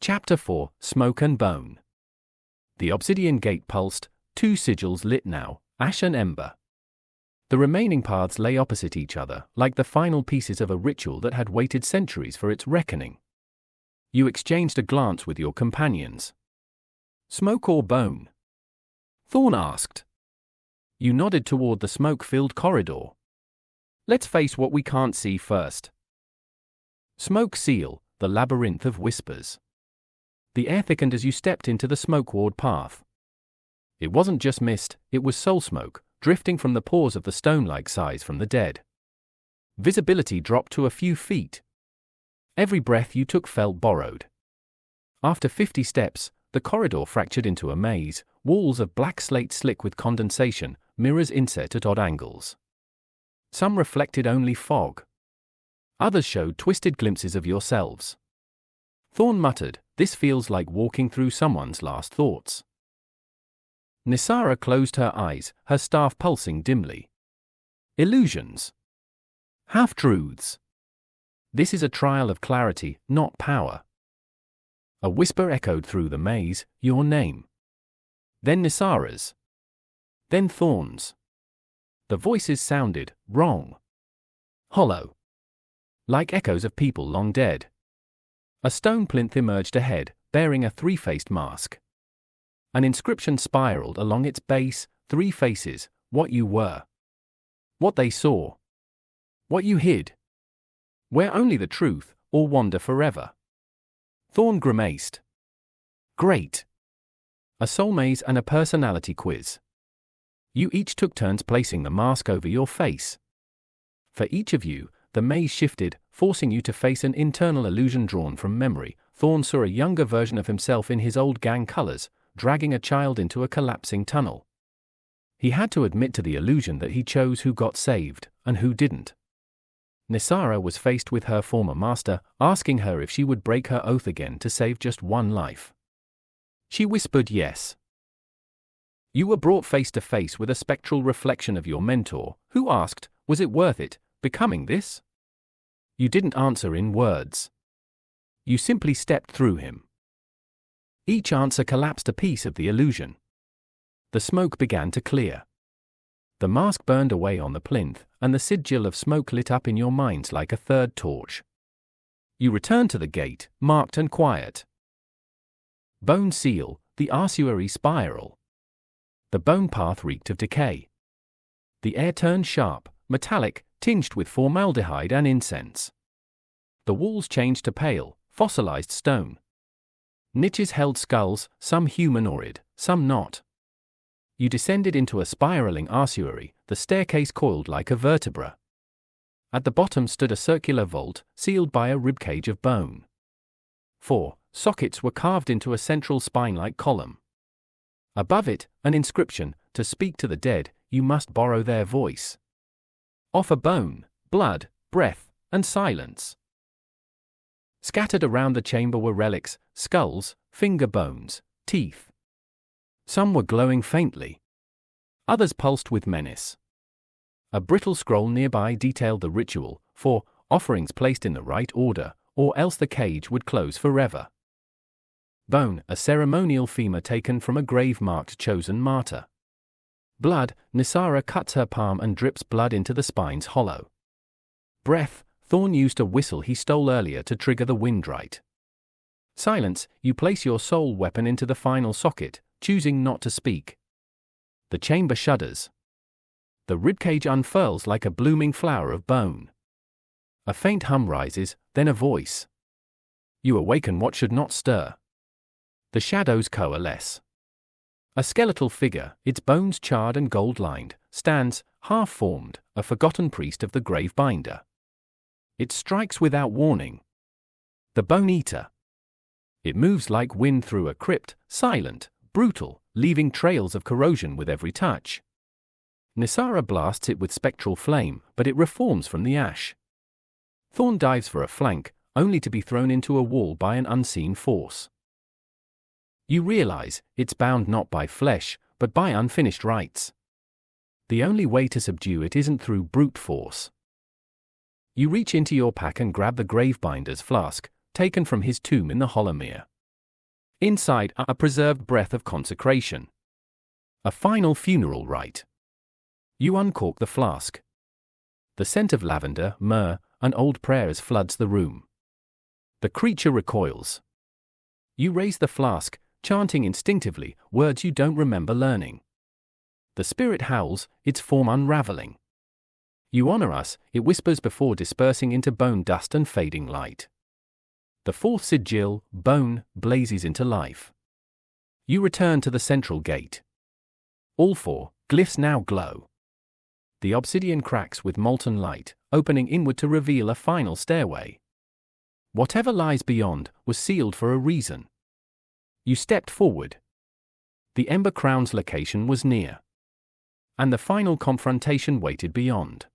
Chapter 4, Smoke and Bone. The obsidian gate pulsed, 2 sigils lit now, ash and ember. The remaining paths lay opposite each other, like the final pieces of a ritual that had waited centuries for its reckoning. You exchanged a glance with your companions. Smoke or bone? Thorn asked. You nodded toward the smoke-filled corridor. Let's face what we can't see first. Smoke seal, the labyrinth of whispers. The air thickened as you stepped into the smoke-walled path. It wasn't just mist, it was soul smoke, drifting from the pores of the stone-like size from the dead. Visibility dropped to a few feet. Every breath you took felt borrowed. After 50 steps, the corridor fractured into a maze, walls of black slate slick with condensation, mirrors inset at odd angles. Some reflected only fog. Others showed twisted glimpses of yourselves. Thorn muttered, "This feels like walking through someone's last thoughts." Nisara closed her eyes, her staff pulsing dimly. Illusions. Half-truths. This is a trial of clarity, not power. A whisper echoed through the maze, your name. Then Nisara's. Then Thorn's. The voices sounded wrong. Hollow. Like echoes of people long dead. A stone plinth emerged ahead, bearing a 3-faced mask. An inscription spiraled along its base, 3 faces, what you were. What they saw. What you hid. Where only the truth, or wander forever. Thorn grimaced. Great. A soul maze and a personality quiz. You each took turns placing the mask over your face. For each of you, the maze shifted, forcing you to face an internal illusion drawn from memory. Thorn saw a younger version of himself in his old gang colors, dragging a child into a collapsing tunnel. He had to admit to the illusion that he chose who got saved, and who didn't. Nisara was faced with her former master, asking her if she would break her oath again to save just one life. She whispered yes. You were brought face to face with a spectral reflection of your mentor, who asked, was it worth it, becoming this? You didn't answer in words. You simply stepped through him. Each answer collapsed a piece of the illusion. The smoke began to clear. The mask burned away on the plinth, and the sigil of smoke lit up in your minds like a third torch. You returned to the gate, marked and quiet. Bone seal, the ossuary spiral. The bone path reeked of decay. The air turned sharp, metallic, tinged with formaldehyde and incense. The walls changed to pale, fossilized stone. Niches held skulls, some humanoid, some not. You descended into a spiraling ossuary, the staircase coiled like a vertebra. At the bottom stood a circular vault, sealed by a ribcage of bone. 4 sockets were carved into a central spine-like column. Above it, an inscription, to speak to the dead, you must borrow their voice. Offer bone, blood, breath, and silence. Scattered around the chamber were relics, skulls, finger bones, teeth. Some were glowing faintly. Others pulsed with menace. A brittle scroll nearby detailed the ritual, for offerings placed in the right order, or else the cage would close forever. Bone, a ceremonial femur taken from a grave-marked chosen martyr. Blood, Nisara cuts her palm and drips blood into the spine's hollow. Breath, Thorn used a whistle he stole earlier to trigger the windrite. Silence, you place your soul weapon into the final socket, choosing not to speak. The chamber shudders. The ribcage unfurls like a blooming flower of bone. A faint hum rises, then a voice. You awaken what should not stir. The shadows coalesce. A skeletal figure, its bones charred and gold-lined, stands, half-formed, a forgotten priest of the Gravebinder. It strikes without warning. The Bone Eater. It moves like wind through a crypt, silent, brutal, leaving trails of corrosion with every touch. Nisara blasts it with spectral flame, but it reforms from the ash. Thorn dives for a flank, only to be thrown into a wall by an unseen force. You realize, it's bound not by flesh, but by unfinished rites. The only way to subdue it isn't through brute force. You reach into your pack and grab the Gravebinder's flask, taken from his tomb in the Hollowmere. Inside a preserved breath of consecration. A final funeral rite. You uncork the flask. The scent of lavender, myrrh, and old prayers floods the room. The creature recoils. You raise the flask, chanting instinctively words you don't remember learning. The spirit howls, its form unraveling. You honor us, it whispers before dispersing into bone dust and fading light. The fourth sigil, bone, blazes into life. You return to the central gate. All four glyphs now glow. The obsidian cracks with molten light, opening inward to reveal a final stairway. Whatever lies beyond was sealed for a reason. You stepped forward. The Ember Crown's location was near. And the final confrontation waited beyond.